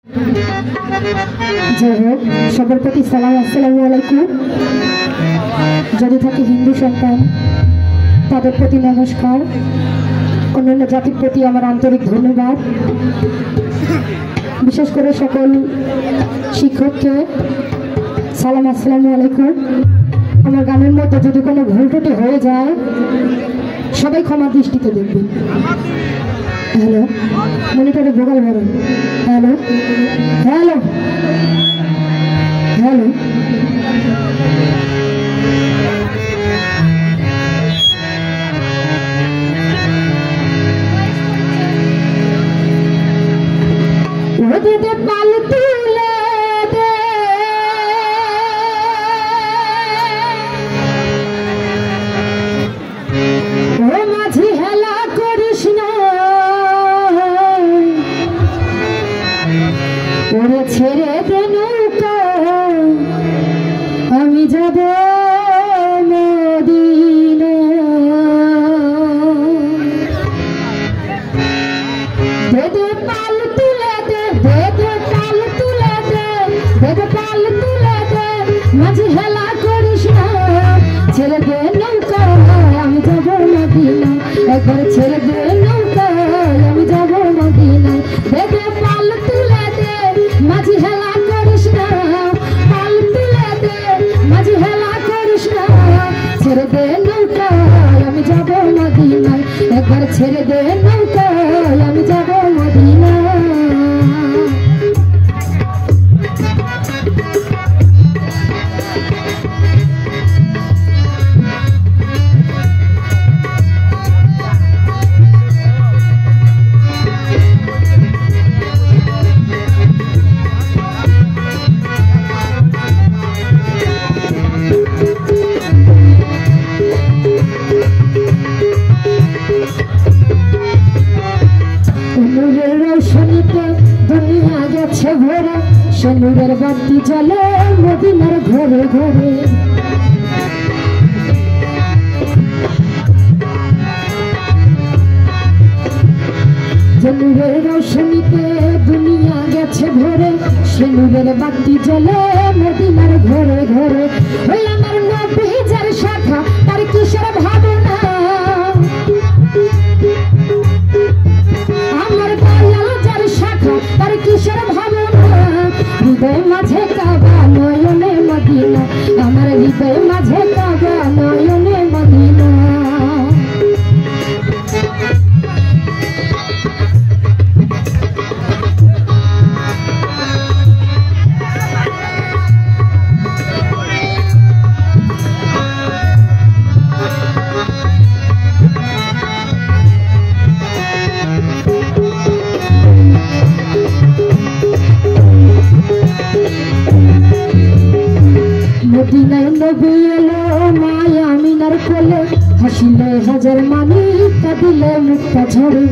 जय हो सबर प्रति सलाम अस्सलामु आलैकुम। जदि थाके हिंदू सन्तान तादेर प्रति नमस्कार, अन्यान्य जातिर प्रति आमार आंतरिक धन्यवाद। विशेष करे सकल शिक्षकके सलाम अस्सलामु आलैकुम। आमार गानेर मধ্যে যদি কোনো ভুল ত্রুটি হয়ে যায় সবাই ক্ষমা দৃষ্টিতে দেখবেন। हेलो मनिटरे भोगाल भरें। हेलो हेलो हेलो दे दे पाल तुले दे ओ माझी हेला करिस ना ওরে ছেড়ে দে নৌকা আমি যাব মদিনা। দে দে পাল তুলে দে, দে দে পাল তুলে দে, দে দে পাল তুলে দে, মাঝি হেলা করিস না। ছেড়ে দে নৌকা আমি যাব মদিনা, একবার ছেড়ে দে নৌকা আমি যাব মদিনা। দে দে পাল তুলে দে माझी हेला करिस ना, पाल तुले दे माझी हेला करिस ना। ছেড়ে দে নৌকা আমি যাব মদিনা, একবার ছেড়ে দে নৌকা আমি যাব মদিনা। दुनिया गेছে ভরে সোনার বাতি জ্বলে মদিনার ঘরে ঘরে। জনুরের রোশনীতে দুনিয়া গেছে ভরে সোনার বাতি জ্বলে মদিনার ঘরে ঘরে। ওই আমার নবী যার শাখা তার কিসের ভাবনা, আমার দয়াল যার শাখা তার কিসের ভাবনা। হৃদয় মাঝে কাবা নয়নে মদিনা, আমার হৃদয় মাঝে কাবা নয়নে মদিনা। মদিনায় নবী এলো মায়া আমিনার কোলে, হাসিলে হাজার মানি কাঁদিলে মুক্তা ঝরে।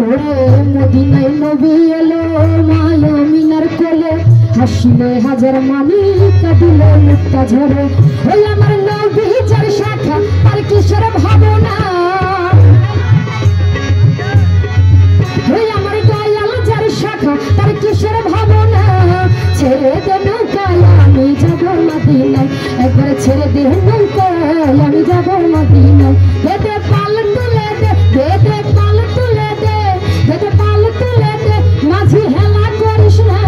ওরে মদিনায় নবী এলো মায়া আমিনার কোলে, হাসিলে হাজার মানি কাঁদিলে মুক্তা ঝরে। ওই আমার নবী যার শাখা তার কিসের ভাবনা, ওই আমার দয়াল যার শাখা তার কিসের ভাবনা। ছেড়ে দে নৌকায় আমি যাব মদিনায়, একবার ছেড়ে দে নৌকায় আমি যাব মদিনায়। দে দে পাল তুলে দে, দে দে পাল তুলে দে, দে দে পাল তুলে দে, মাঝি হেলা করিস না।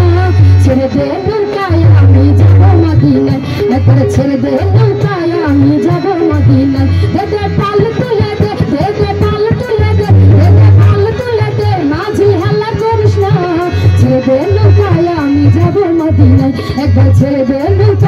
ছেড়ে দে নৌকায় আমি যাব মদিনায়, একবার ছেড়ে দে নৌকায় আমি যাব মদিনায়। দে দে পাল তুলে দে, দে দে পাল তুলে দে, দে দে পাল তুলে দে, মাঝি হেলা করিস না। ছেড়ে দে নৌকায় আমি যাব মদিনায়, একবার ছেড়ে দে নৌকায়